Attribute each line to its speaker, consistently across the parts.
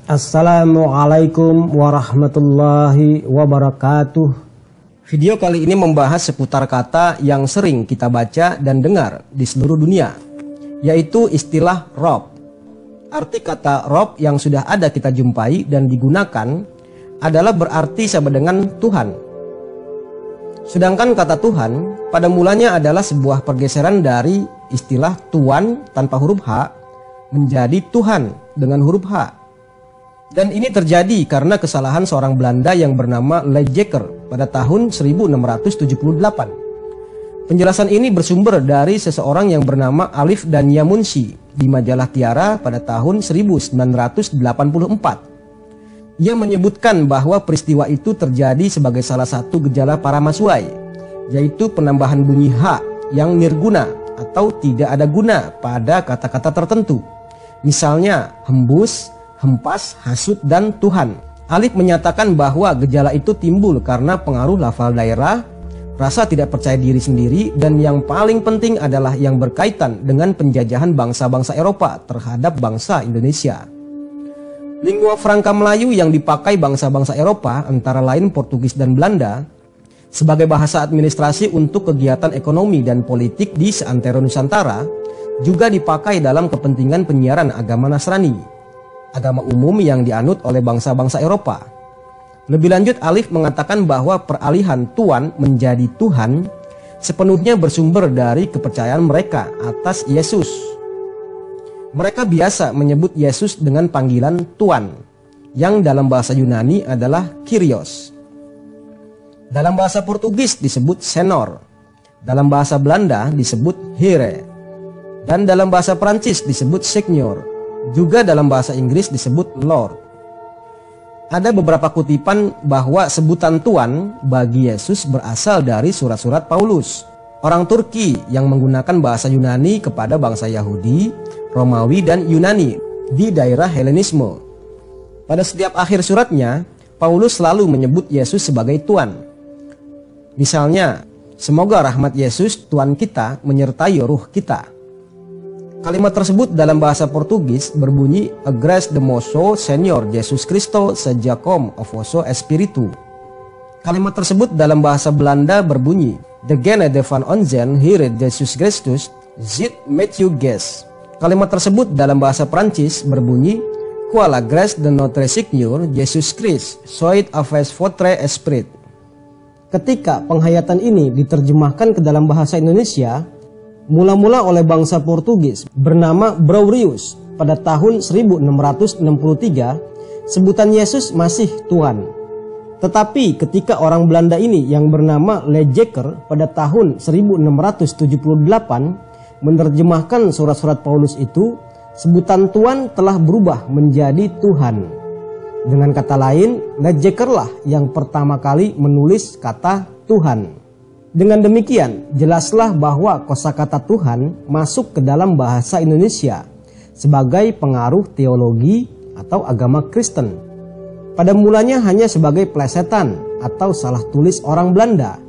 Speaker 1: Assalamualaikum warahmatullahi wabarakatuh. Video kali ini membahas seputar kata yang sering kita baca dan dengar di seluruh dunia, yaitu istilah Rob. Arti kata Rob yang sudah ada kita jumpai dan digunakan adalah berarti sama dengan Tuhan. Sedangkan kata Tuhan pada mulanya adalah sebuah pergeseran dari istilah Tuan tanpa huruf H menjadi Tuhan dengan huruf H. Dan ini terjadi karena kesalahan seorang Belanda yang bernama Lejeker pada tahun 1678. Penjelasan ini bersumber dari seseorang yang bernama Alif Dania Munshi di majalah Tiara pada tahun 1984. Ia menyebutkan bahwa peristiwa itu terjadi sebagai salah satu gejala paramasuai, yaitu penambahan bunyi H yang nirguna atau tidak ada guna pada kata-kata tertentu. Misalnya hembus, hempas, hasut, dan Tuhan. Alif menyatakan bahwa gejala itu timbul karena pengaruh lafal daerah, rasa tidak percaya diri sendiri, dan yang paling penting adalah yang berkaitan dengan penjajahan bangsa-bangsa Eropa terhadap bangsa Indonesia. Lingua franca Melayu yang dipakai bangsa-bangsa Eropa antara lain Portugis dan Belanda sebagai bahasa administrasi untuk kegiatan ekonomi dan politik di seantero Nusantara juga dipakai dalam kepentingan penyiaran agama Nasrani, agama umum yang dianut oleh bangsa-bangsa Eropa. Lebih lanjut, Alif mengatakan bahwa peralihan Tuan menjadi Tuhan sepenuhnya bersumber dari kepercayaan mereka atas Yesus. Mereka biasa menyebut Yesus dengan panggilan Tuan, yang dalam bahasa Yunani adalah Kyrios. Dalam bahasa Portugis disebut Senor, dalam bahasa Belanda disebut Here, dan dalam bahasa Prancis disebut Seigneur. Juga dalam bahasa Inggris disebut Lord. Ada beberapa kutipan bahwa sebutan Tuan bagi Yesus berasal dari surat-surat Paulus, orang Turki yang menggunakan bahasa Yunani kepada bangsa Yahudi, Romawi, dan Yunani di daerah Helenisme. Pada setiap akhir suratnya, Paulus selalu menyebut Yesus sebagai Tuan. Misalnya, semoga rahmat Yesus Tuan kita menyertai ruh kita. Kalimat tersebut dalam bahasa Portugis berbunyi A grace de moço Senhor Jesus Cristo seja com o vosso espiritu. Kalimat tersebut dalam bahasa Belanda berbunyi De gene de van onzen Here Jesus Christus zit met you guess. Kalimat tersebut dalam bahasa Prancis berbunyi Qua la grâce de notre Seigneur Jesus Christ soit avec votre esprit. Ketika penghayatan ini diterjemahkan ke dalam bahasa Indonesia, mula-mula oleh bangsa Portugis bernama Braurius pada tahun 1663, sebutan Yesus masih Tuhan. Tetapi ketika orang Belanda ini yang bernama Lejeker pada tahun 1678 menerjemahkan surat-surat Paulus itu, sebutan Tuhan telah berubah menjadi Tuhan. Dengan kata lain, Lejekerlah yang pertama kali menulis kata Tuhan. Dengan demikian, jelaslah bahwa kosakata Tuhan masuk ke dalam bahasa Indonesia sebagai pengaruh teologi atau agama Kristen. Pada mulanya hanya sebagai plesetan atau salah tulis orang Belanda,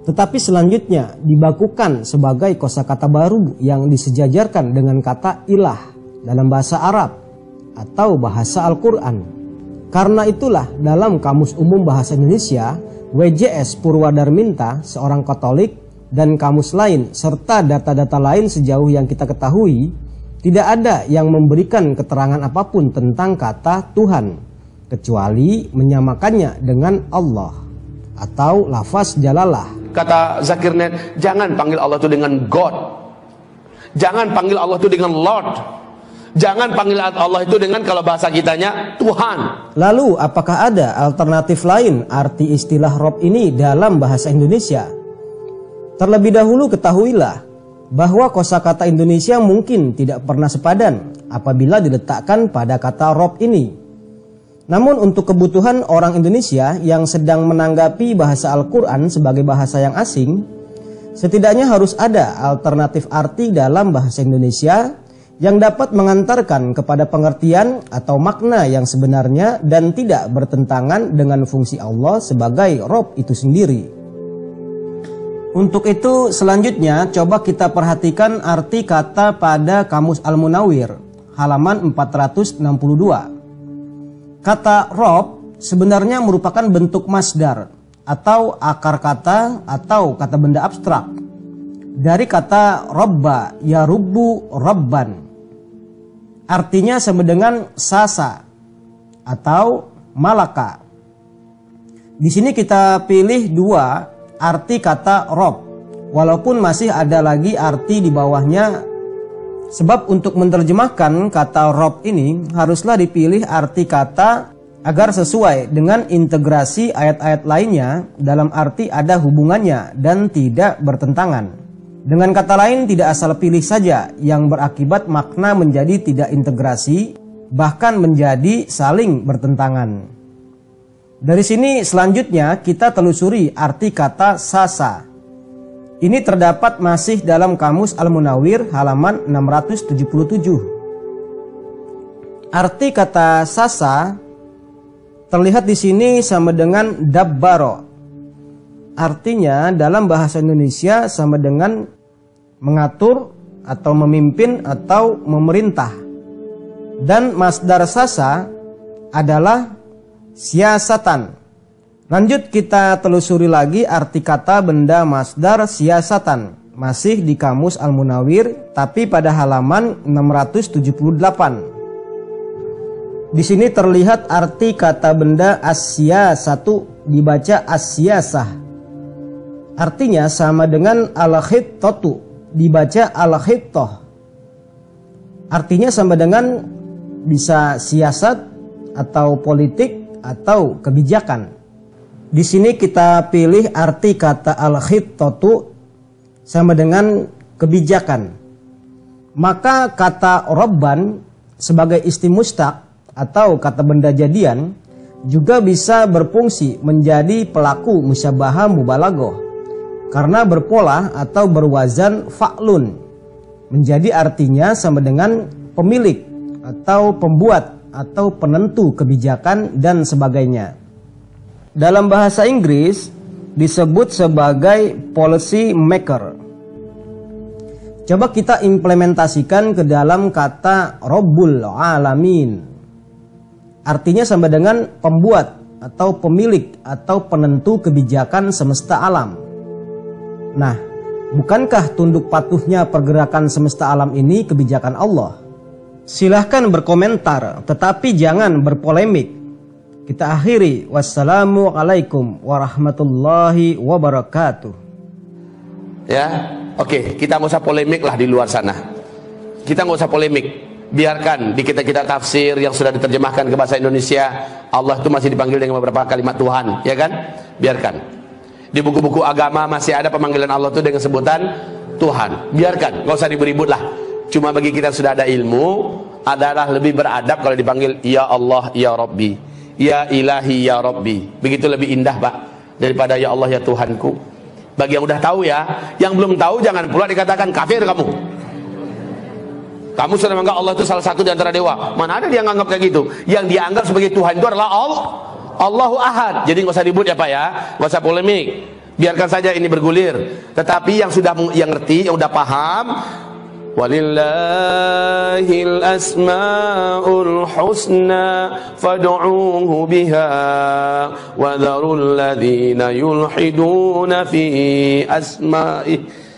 Speaker 1: tetapi selanjutnya dibakukan sebagai kosakata baru yang disejajarkan dengan kata ilah dalam bahasa Arab atau bahasa Al-Quran. Karena itulah dalam Kamus Umum Bahasa Indonesia, WJS Purwadarminta, seorang Katolik, dan kamus lain serta data-data lain sejauh yang kita ketahui, tidak ada yang memberikan keterangan apapun tentang kata Tuhan, kecuali menyamakannya dengan Allah atau lafaz jalalah.
Speaker 2: Kata Zakir Naik, jangan panggil Allah itu dengan God, jangan panggil Allah itu dengan Lord, jangan panggil Allah itu dengan, kalau bahasa kitanya, Tuhan.
Speaker 1: Lalu apakah ada alternatif lain arti istilah Rob ini dalam bahasa Indonesia? Terlebih dahulu ketahuilah bahwa kosakata Indonesia mungkin tidak pernah sepadan apabila diletakkan pada kata Rob ini. Namun untuk kebutuhan orang Indonesia yang sedang menanggapi bahasa Al-Quran sebagai bahasa yang asing, setidaknya harus ada alternatif arti dalam bahasa Indonesia yang dapat mengantarkan kepada pengertian atau makna yang sebenarnya dan tidak bertentangan dengan fungsi Allah sebagai Rob itu sendiri. Untuk itu selanjutnya coba kita perhatikan arti kata pada Kamus Al-Munawwir halaman 462. Kata Rob sebenarnya merupakan bentuk masdar atau akar kata atau kata benda abstrak dari kata robba yarubbu robban. Artinya sama dengan sasa atau malaka. Di sini kita pilih dua arti kata rob, walaupun masih ada lagi arti di bawahnya. Sebab untuk menerjemahkan kata rob ini haruslah dipilih arti kata agar sesuai dengan integrasi ayat-ayat lainnya dalam arti ada hubungannya dan tidak bertentangan. Dengan kata lain, tidak asal pilih saja yang berakibat makna menjadi tidak integrasi, bahkan menjadi saling bertentangan. Dari sini selanjutnya kita telusuri arti kata sasa. Ini terdapat masih dalam Kamus Al-Munawwir halaman 677. Arti kata sasa terlihat di sini sama dengan dabbaro. Artinya dalam bahasa Indonesia sama dengan mengatur atau memimpin atau memerintah. Dan masdar sasa adalah siasatan. Lanjut kita telusuri lagi arti kata benda masdar siasatan. Masih di Kamus Al-Munawwir tapi pada halaman 678. Di sini terlihat arti kata benda as-siyasatu dibaca as-siyasah. Artinya sama dengan al-khittatu dibaca al-khittah. Artinya sama dengan bisa siasat atau politik atau kebijakan. Di sini kita pilih arti kata al-khittatu sama dengan kebijakan. Maka kata robban sebagai isim mustaq atau kata benda jadian juga bisa berfungsi menjadi pelaku musyabahah mubalaghah karena berpola atau berwazan fa'lun, menjadi artinya sama dengan pemilik atau pembuat atau penentu kebijakan dan sebagainya. Dalam bahasa Inggris disebut sebagai policy maker. Coba kita implementasikan ke dalam kata Rabbul Alamin. Artinya sama dengan pembuat atau pemilik atau penentu kebijakan semesta alam. Nah, bukankah tunduk patuhnya pergerakan semesta alam ini kebijakan Allah? Silahkan berkomentar, tetapi jangan berpolemik. Kita akhiri. Wassalamualaikum warahmatullahi wabarakatuh.
Speaker 2: Ya, oke, kita nggak usah polemik lah di luar sana. Kita nggak usah polemik. Biarkan di kita tafsir yang sudah diterjemahkan ke bahasa Indonesia, Allah itu masih dipanggil dengan beberapa kalimat Tuhan, ya kan? Biarkan. Di buku-buku agama masih ada pemanggilan Allah itu dengan sebutan Tuhan. Biarkan, nggak usah ribut-ribut lah. Cuma bagi kita sudah ada ilmu, adalah lebih beradab kalau dipanggil Ya Allah, Ya Rabbi, Ya Ilahi, Ya Rabbi. Begitu lebih indah, Pak, daripada Ya Allah, Ya Tuhanku. Bagi yang udah tahu ya, yang belum tahu jangan pula dikatakan kafir kamu. Kamu sudah menganggap Allah itu salah satu di antara dewa. Mana ada dia nganggap kayak gitu? Yang dia anggap sebagai Tuhan itu adalah Allahu Ahad. Jadi nggak usah ribut ya Pak ya, nggak usah polemik. Biarkan saja ini bergulir. Tetapi yang ngerti, yang udah paham, walillahil asmaul husna fad'uuhu biha wa dharul ladzina yulhiduna fi asma'i.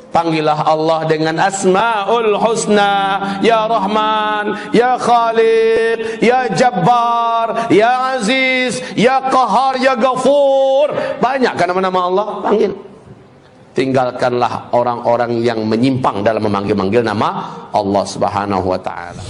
Speaker 2: Panggillah Allah dengan asmaul husna, Ya Rahman, Ya Khaliq, Ya Jabbar, Ya Aziz, Ya Qahar, Ya Ghafur. Banyak kan nama-nama Allah, panggil. Tinggalkanlah orang-orang yang menyimpang dalam memanggil-manggil nama Allah Subhanahu wa ta'ala.